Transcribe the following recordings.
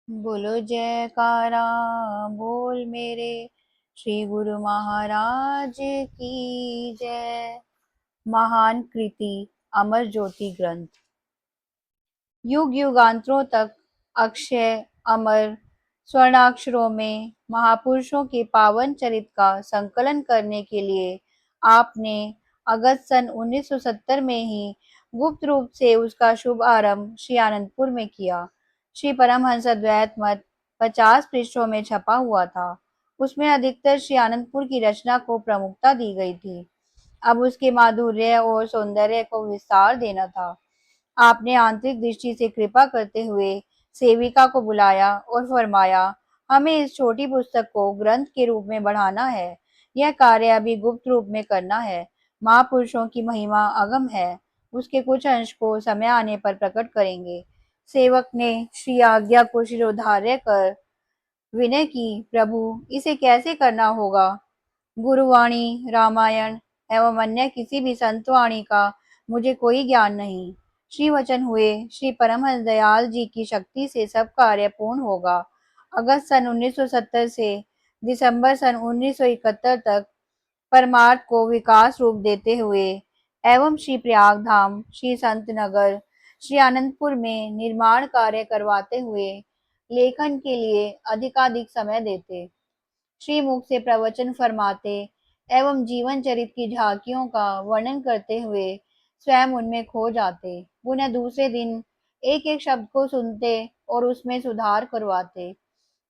बोलो जयकारा बोल मेरे श्री गुरु महाराज की जय। महान कृति अमर ज्योति ग्रंथ युग युगांतरों तक अक्षय अमर स्वर्णाक्षरों में महापुरुषों के पावन चरित का संकलन करने के लिए आपने अगस्त सन 1970 में ही गुप्त रूप से उसका शुभ आरंभ श्री आनंदपुर में किया। श्री परमहंस अद्वैत मत 50 पृष्ठों में छपा हुआ था। उसमें अधिकतर श्री आनंदपुर की रचना को प्रमुखता दी गई थी। अब उसके माधुर्य और सौंदर्य को विस्तार देना था। आपने आंतरिक दृष्टि से कृपा करते हुए सेविका को बुलाया और फरमाया, हमें इस छोटी पुस्तक को ग्रंथ के रूप में बढ़ाना है। यह कार्य अभी गुप्त रूप में करना है। महापुरुषों की महिमा अगम है। उसके कुछ अंश को समय आने पर प्रकट करेंगे। सेवक ने श्री आज्ञा को शिरोधार्य कर विनय की, प्रभु इसे कैसे करना होगा? गुरुवाणी, रामायण एवं अन्य किसी भी संतवाणी का मुझे कोई ज्ञान नहीं। श्री वचन हुए, श्री परमहंस दयाल जी की शक्ति से सब कार्य पूर्ण होगा। अगस्त सन 1970 से दिसंबर सन 1971 तक परमार्थ को विकास रूप देते हुए एवं श्री प्रयाग धाम, श्री संत नगर, श्री आनंदपुर में निर्माण कार्य करवाते हुए लेखन के लिए अधिकाधिक समय देते। श्रीमुख से प्रवचन फरमाते एवं जीवन चरित की झांकियों का वर्णन करते हुए स्वयं उनमें खो जाते। पुनः दूसरे दिन एक एक शब्द को सुनते और उसमें सुधार करवाते।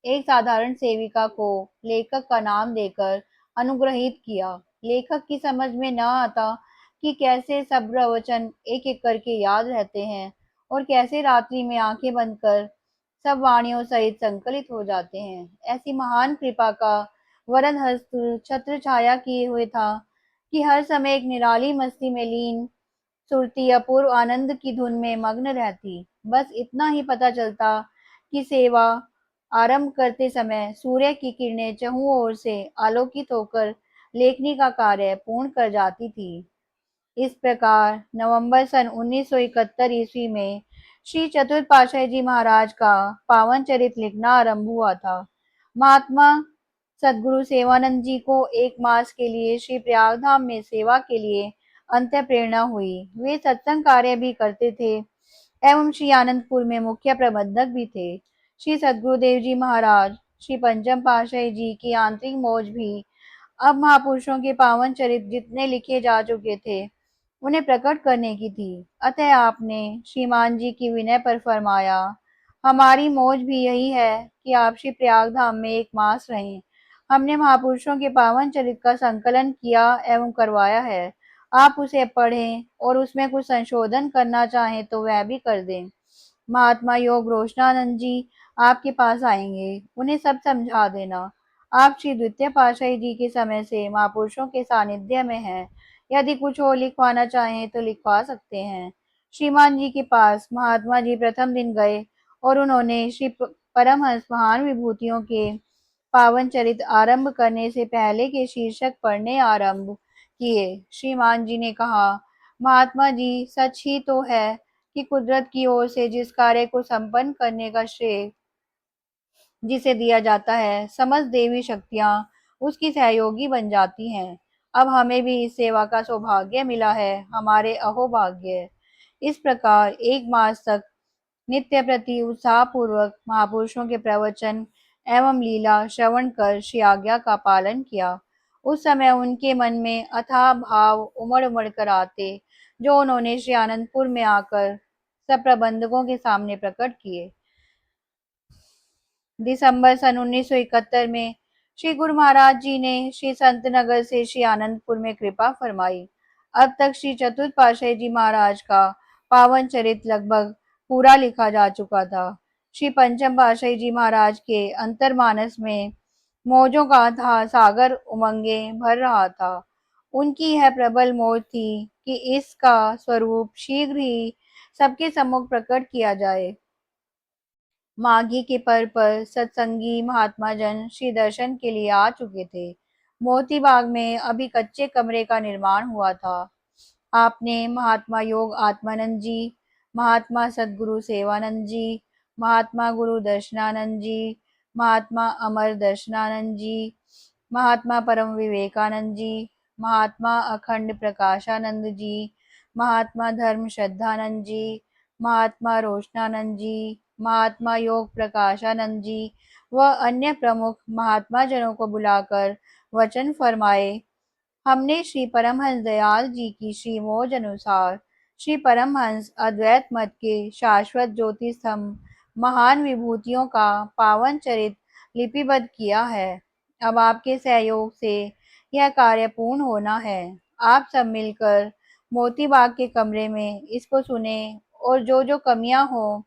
एक साधारण सेविका को लेखक का नाम देकर अनुग्रहित किया। लेखक की समझ में न आता कि कैसे सब प्रवचन एक एक करके याद रहते हैं और कैसे रात्रि में आंखें बंद कर सब वाणियों सहित संकलित हो जाते हैं। ऐसी महान कृपा का वरद हस्त छत्र छाया किए हुए था कि हर समय एक निराली मस्ती में लीन सुरती अपूर्व आनंद की धुन में मग्न रहती। बस इतना ही पता चलता कि सेवा आरंभ करते समय सूर्य की किरणें चहुओं ओर से आलोकित होकर लेखनी का कार्य पूर्ण कर जाती थी। इस प्रकार नवंबर सन 1971 ईस्वी में श्री चतुर्थ पातशाही जी महाराज का पावन चरित लिखना आरंभ हुआ था। महात्मा सदगुरु सेवानंद जी को एक मास के लिए श्री प्रयागधाम में सेवा के लिए अंत प्रेरणा हुई। वे सत्संग कार्य भी करते थे एवं श्री आनंदपुर में मुख्य प्रबंधक भी थे। श्री सदगुरुदेव जी महाराज, श्री पंचम पातशाही जी की आंतरिक मौज भी अब महापुरुषों के पावन चरित जितने लिखे जा चुके थे उन्हें प्रकट करने की थी। अतः आपने श्रीमान जी की विनय पर फरमाया, हमारी मौज भी यही है कि आप श्री प्रयाग धाम में एक मास रहें। हमने महापुरुषों के पावन चरित का संकलन किया एवं करवाया है। आप उसे पढ़ें और उसमें कुछ संशोधन करना चाहें तो वह भी कर दें। महात्मा योग रोशनानंद जी आपके पास आएंगे, उन्हें सब समझा देना। आप श्री द्वितीय पातशाही जी के समय से महापुरुषों के सानिध्य में हैं। यदि कुछ और लिखवाना चाहें तो लिखवा सकते हैं। श्रीमान जी के पास महात्मा जी प्रथम दिन गए और उन्होंने श्री परमहंस महान विभूतियों के पावन चरित आरंभ करने से पहले के शीर्षक पढ़ने आरंभ किए। श्रीमान जी ने कहा, महात्मा जी सच ही तो है कि कुदरत की ओर से जिस कार्य को संपन्न करने का श्रेय जिसे दिया जाता है, समस्त देवी शक्तियां उसकी सहयोगी बन जाती हैं। अब हमें भी इस सेवा का सौभाग्य मिला है, हमारे अहोभाग्य। इस प्रकार एक मास तक नित्य प्रति उत्साह पूर्वक महापुरुषों के प्रवचन एवं लीला श्रवण कर श्री आज्ञा का पालन किया। उस समय उनके मन में अथाह भाव उमड़ उमड़ कर आते, जो उन्होंने श्री आनंदपुर में आकर सब प्रबंधकों के सामने प्रकट किए। दिसंबर सन 1971 में श्री गुरु महाराज जी ने श्री संत नगर से श्री आनंदपुर में कृपा फरमाई। अब तक श्री चतुर्थ पातशाही जी महाराज का पावन चरित लगभग पूरा लिखा जा चुका था। श्री पंचम पातशाही जी महाराज के अंतर्मानस में मौजों का था सागर उमंगे भर रहा था। उनकी यह प्रबल मौज थी कि इसका स्वरूप शीघ्र ही सबके सम्मुख प्रकट किया जाए। माघी के पर्व पर सत्संगी महात्मा जन श्री दर्शन के लिए आ चुके थे। मोती बाग में अभी कच्चे कमरे का निर्माण हुआ था। आपने महात्मा योग आत्मानंद जी, महात्मा सदगुरु सेवानंद जी, महात्मा गुरु दर्शनानंद जी, महात्मा अमर दर्शनानंद जी, महात्मा परम विवेकानंद जी, महात्मा अखंड प्रकाशानंद जी, महात्मा धर्म श्रद्धानंद जी, महात्मा रोशनानंद जी, महात्मा योग प्रकाशानंद जी व अन्य प्रमुख महात्मा जनों को बुलाकर वचन फरमाए। हमने श्री परमहंस दयाल जी की श्री मोज अनुसार श्री परमहंस अद्वैत मत के शाश्वत ज्योति स्तंभ महान विभूतियों का पावन चरित लिपिबद्ध किया है। अब आपके सहयोग से यह कार्य पूर्ण होना है। आप सब मिलकर मोती बाग के कमरे में इसको सुने और जो जो कमियां हो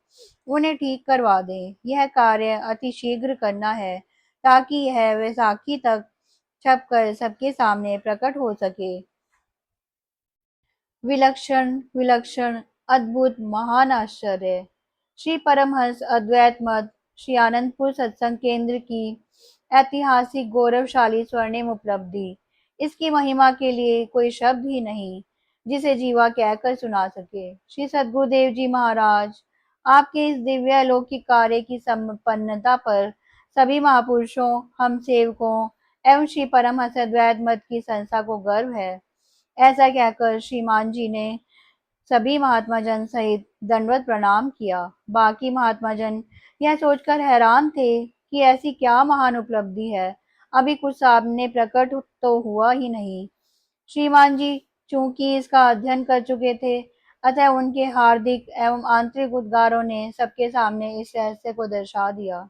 उन्हें ठीक करवा दें। यह कार्य अति शीघ्र करना है ताकि यह वैसाखी तक छपकर सबके सामने प्रकट हो सके। विलक्षण विलक्षण अद्भुत महान आश्चर्य। श्री परमहंस अद्वैत मत श्री आनंदपुर सत्संग केंद्र की ऐतिहासिक गौरवशाली स्वर्णिम उपलब्धि। इसकी महिमा के लिए कोई शब्द ही नहीं जिसे जीवा कहकर सुना सके। श्री सद्गुरुदेव जी महाराज आपके इस दिव्य अलौकिक कार्य की संपन्नता पर सभी महापुरुषों, हम सेवकों एवं श्री परमहंस अद्वैत मत की संस्था को गर्व है। ऐसा कहकर श्रीमान जी ने सभी महात्मा जन सहित दंडवत प्रणाम किया। बाकी महात्मा जन यह सोचकर हैरान थे कि ऐसी क्या महान उपलब्धि है, अभी कुछ सामने प्रकट तो हुआ ही नहीं। श्रीमान जी चूंकि इसका अध्ययन कर चुके थे, अतः उनके हार्दिक एवं आंतरिक उद्गारों ने सबके सामने इस रहस्य को दर्शा दिया।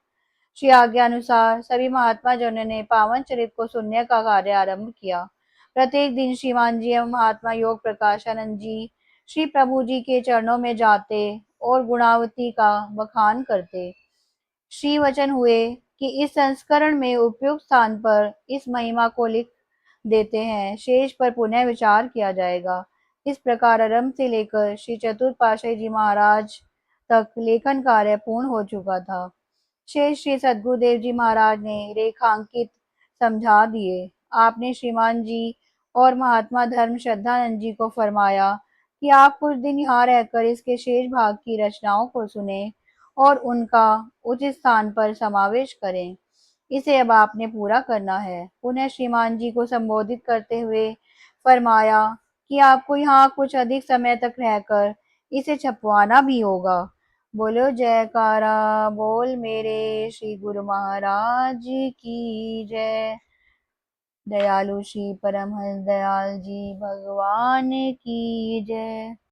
श्री आज्ञा अनुसार सभी महात्मा जनों ने पावन चरित को सुनने का कार्य आरंभ किया। प्रत्येक दिन श्रीमान जी एवं महात्मा योग प्रकाशानंद जी श्री प्रभु जी के चरणों में जाते और गुणावती का बखान करते। श्री वचन हुए कि इस संस्करण में उपयुक्त स्थान पर इस महिमा को लिख देते हैं, शेष पर पुनः विचार किया जाएगा। इस प्रकार आरंभ से लेकर श्री चतुर्थ पातशाही जी महाराज तक लेखन कार्य पूर्ण हो चुका था। शेष श्री सद्गुरुदेव जी महाराज ने रेखांकित समझा दिए। आपने श्रीमान जी और महात्मा धर्म श्रद्धानंद जी को फरमाया कि आप कुछ दिन यहाँ रहकर इसके शेष भाग की रचनाओं को सुने और उनका उचित स्थान पर समावेश करें। इसे अब आपने पूरा करना है। पुनः श्रीमान जी को संबोधित करते हुए फरमाया कि आपको यहाँ कुछ अधिक समय तक रहकर इसे छपवाना भी होगा। बोलो जयकारा बोल मेरे श्री गुरु महाराज की जय। दयालु श्री परमहंस दयाल जी भगवान की जय।